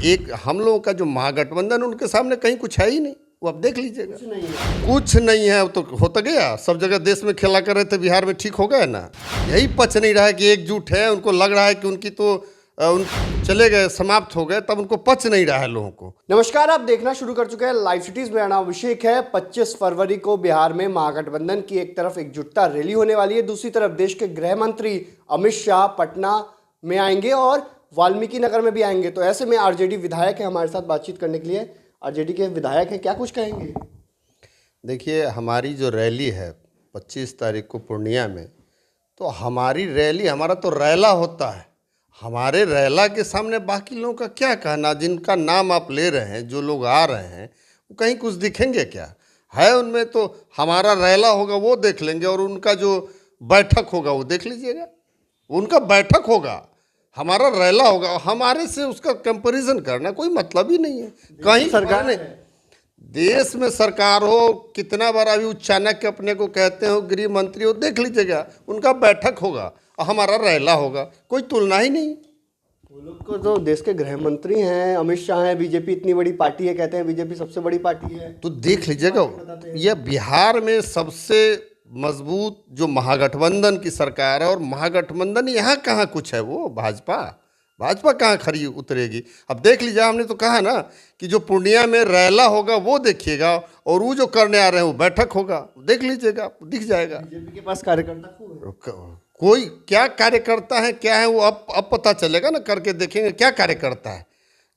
एक हम लोगों का जो महागठबंधन उनके सामने कहीं कुछ है ही नहीं। वो आप देख लीजिएगा, कुछ नहीं है। तो होता गया, सब जगह देश में खेला कर रहे थे, बिहार में ठीक हो गया ना। यही पच नहीं रहा है कि एकजुट है, उनको लग रहा है कि उनकी तो चले गए, समाप्त हो गए, तब उनको पच नहीं रहा है लोगों को। नमस्कार, आप देखना शुरू कर चुके हैं लाइव सिटीज। मेरा नाम अभिषेक है। 25 फरवरी को बिहार में महागठबंधन की एक तरफ एकजुटता रैली होने वाली है, दूसरी तरफ देश के गृह मंत्री अमित शाह पटना में आएंगे और वाल्मीकि नगर में भी आएंगे। तो ऐसे में आरजेडी विधायक है हमारे साथ बातचीत करने के लिए। आरजेडी के विधायक हैं, क्या कुछ कहेंगे? देखिए, हमारी जो रैली है 25 तारीख को पूर्णिया में, तो हमारी रैली, हमारा तो रैला होता है। हमारे रैला के सामने बाकी लोगों का क्या कहना? जिनका नाम आप ले रहे हैं, जो लोग आ रहे हैं, वो कहीं कुछ दिखेंगे क्या? है उनमें तो हमारा रैला होगा वो देख लेंगे, और उनका जो बैठक होगा वो देख लीजिएगा। उनका बैठक होगा, हमारा रैला होगा। हमारे से उसका कंपैरिजन करना कोई मतलब ही नहीं है। कहीं सरकार ने देश में सरकार हो, कितना बार अभी चाणक्य अपने को कहते हो, गृह मंत्री हो, देख लीजिएगा। उनका बैठक होगा और हमारा रैला होगा, कोई तुलना ही नहीं। वो लोग को तो देश के गृह मंत्री हैं, अमित शाह हैं, बीजेपी इतनी बड़ी पार्टी है, कहते हैं बीजेपी सबसे बड़ी पार्टी है। तो देख लीजिएगा, यह बिहार में सबसे मजबूत जो महागठबंधन की सरकार है, और महागठबंधन यहाँ कहाँ कुछ है, वो भाजपा कहाँ खड़ी उतरेगी। अब देख लीजिए, हमने तो कहा ना कि जो पूर्णिया में रैला होगा वो देखिएगा, और वो जो करने आ रहे हैं वो बैठक होगा, देख लीजिएगा, दिख जाएगा। बीजेपी के पास कार्यकर्ता खूब है। कोई क्या कार्यकर्ता है, क्या है, वो अब पता चलेगा ना, करके देखेंगे क्या कार्यकर्ता है।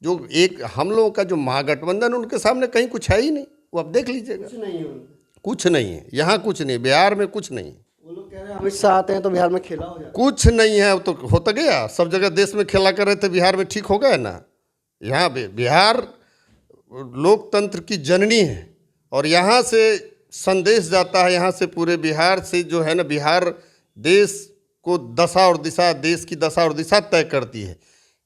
जो एक हम लोगों का जो महागठबंधन उनके सामने कहीं कुछ है ही नहीं। वो अब देख लीजिएगा, कुछ नहीं है यहाँ, कुछ नहीं, बिहार में कुछ नहीं। वो लोग कह रहे हैं अमित शाह आते हैं तो बिहार में खेला हो जाए। कुछ नहीं है। तो होता गया, सब जगह देश में खेला कर रहे थे, बिहार में ठीक हो गया ना। यहाँ बिहार लोकतंत्र की जननी है, और यहाँ से संदेश जाता है, यहाँ से पूरे बिहार से जो है ना, बिहार देश को दशा और दिशा, देश की दशा और दिशा तय करती है।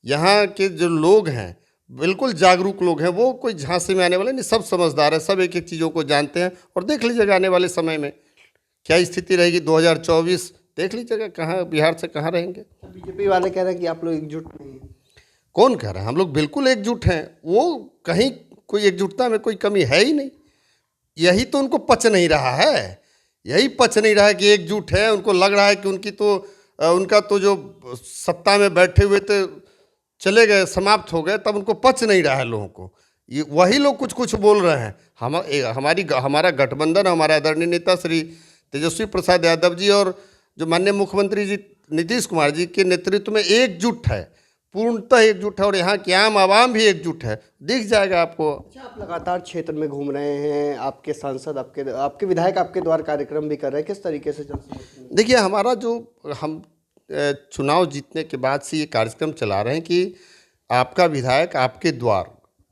यहाँ के जो लोग हैं बिल्कुल जागरूक लोग हैं, वो कोई झांसे में आने वाले नहीं, सब समझदार है, सब एक एक चीज़ों को जानते हैं। और देख लीजिएगा आने वाले समय में क्या स्थिति रहेगी। 2024 देख लीजिएगा, कहाँ बिहार से कहाँ रहेंगे। बीजेपी वाले कह रहे हैं कि आप लोग एकजुट नहीं हैं। कौन कह रहा है? हम लोग बिल्कुल एकजुट हैं। वो कहीं कोई एकजुटता में कोई कमी है ही नहीं। यही तो उनको पच नहीं रहा है, यही पच नहीं रहा है कि एकजुट है। उनको लग रहा है कि उनका तो जो सत्ता में बैठे हुए थे चले गए, समाप्त हो गए, तब उनको पच नहीं रहा है लोगों को। ये वही लोग कुछ कुछ बोल रहे हैं। हमारा गठबंधन, हमारे आदरणीय नेता श्री तेजस्वी प्रसाद यादव जी और जो माननीय मुख्यमंत्री जी नीतीश कुमार जी के नेतृत्व में एकजुट है, पूर्णतः एकजुट है, और यहाँ की आम आवाम भी एकजुट है, दिख जाएगा आपको। अच्छा, आप लगातार क्षेत्र में घूम रहे हैं, आपके सांसद, आपके विधायक आपके द्वार कार्यक्रम भी कर रहे हैं, किस तरीके से चल रहा है? देखिए, हमारा जो हम चुनाव जीतने के बाद से ये कार्यक्रम चला रहे हैं कि आपका विधायक आपके द्वार,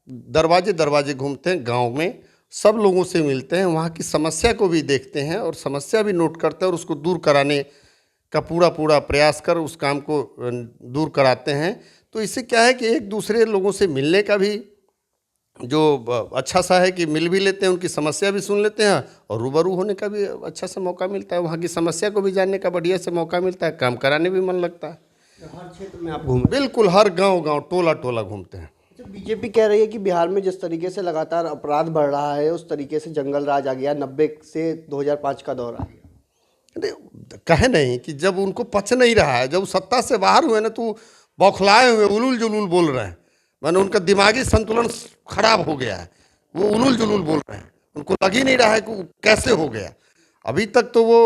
दरवाजे दरवाजे घूमते हैं, गांव में सब लोगों से मिलते हैं, वहाँ की समस्या को भी देखते हैं और समस्या भी नोट करते हैं, और उसको दूर कराने का पूरा प्रयास कर उस काम को दूर कराते हैं। तो इससे क्या है कि एक दूसरे लोगों से मिलने का भी जो अच्छा सा है कि मिल भी लेते हैं, उनकी समस्या भी सुन लेते हैं, और रूबरू होने का भी अच्छा सा मौका मिलता है। वहाँ की समस्या को भी जानने का बढ़िया से मौका मिलता है, काम कराने भी मन लगता है। हर क्षेत्र में आप घूम? बिल्कुल, हर गांव टोला घूमते हैं। बीजेपी कह रही है कि बिहार में जिस तरीके से लगातार अपराध बढ़ रहा है, उस तरीके से जंगल राज आ गया, 90 से 2005 का दौर आ गया। कहे नहीं कि जब उनको पच नहीं रहा है, जब सत्ता से बाहर हुए ना, तो बौखलाए हुए उलूल जुलूल बोल रहे हैं। माने उनका दिमागी संतुलन खराब हो गया है, वो उलूल जुलूल बोल रहे हैं। उनको लग ही नहीं रहा है कि कैसे हो गया। अभी तक तो वो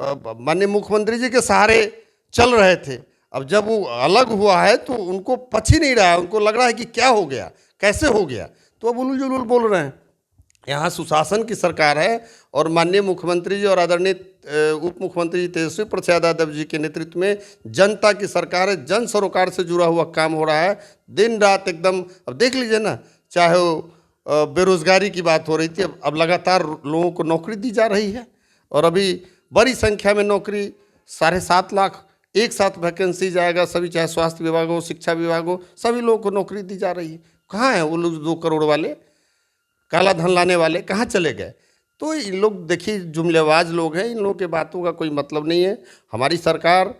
माननीय मुख्यमंत्री जी के सहारे चल रहे थे, अब जब वो अलग हुआ है तो उनको पच ही नहीं रहा है। उनको लग रहा है कि क्या हो गया, कैसे हो गया, तो अब उलूल जुलूल बोल रहे हैं। यहाँ सुशासन की सरकार है, और माननीय मुख्यमंत्री जी और आदरणीय उप मुख्यमंत्री तेजस्वी प्रसाद यादव जी के नेतृत्व में जनता की सरकार है। जन सरोकार से जुड़ा हुआ काम हो रहा है, दिन रात एकदम। अब देख लीजिए ना, चाहे वो बेरोजगारी की बात हो रही थी, अब लगातार लोगों को नौकरी दी जा रही है, और अभी बड़ी संख्या में नौकरी, 7.5 लाख एक साथ वैकेंसी जाएगा सभी, चाहे स्वास्थ्य विभाग हो, शिक्षा विभाग हो, सभी लोगों को नौकरी दी जा रही है। कहाँ हैं वो लोग 2 करोड़ वाले, काला धन लाने वाले, कहाँ चले गए? तो इन लोग देखिए जुमलेबाज लोग हैं, इन लोगों के बातों का कोई मतलब नहीं है। हमारी सरकार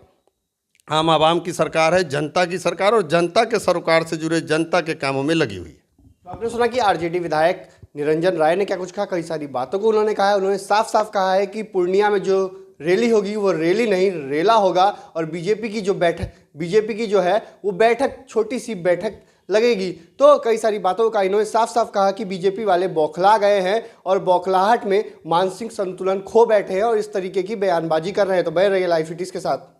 आम आवाम की सरकार है, जनता की सरकार, और जनता के सरोकार से जुड़े जनता के कामों में लगी हुई है। तो आपने सुना कि आरजेडी विधायक निरंजन राय ने क्या कुछ कहा, कई सारी बातों को उन्होंने कहा है। उन्होंने साफ साफ कहा है कि पूर्णिया में जो रैली होगी वो रैली नहीं रेला होगा, और बीजेपी की जो है वो बैठक, छोटी सी बैठक लगेगी। तो कई सारी बातों का इन्होंने साफ साफ कहा कि बीजेपी वाले बौखला गए हैं और बौखलाहट में मानसिक संतुलन खो बैठे हैं और इस तरीके की बयानबाजी कर रहे हैं। तो बने रहिए लाइव सिटीज के साथ।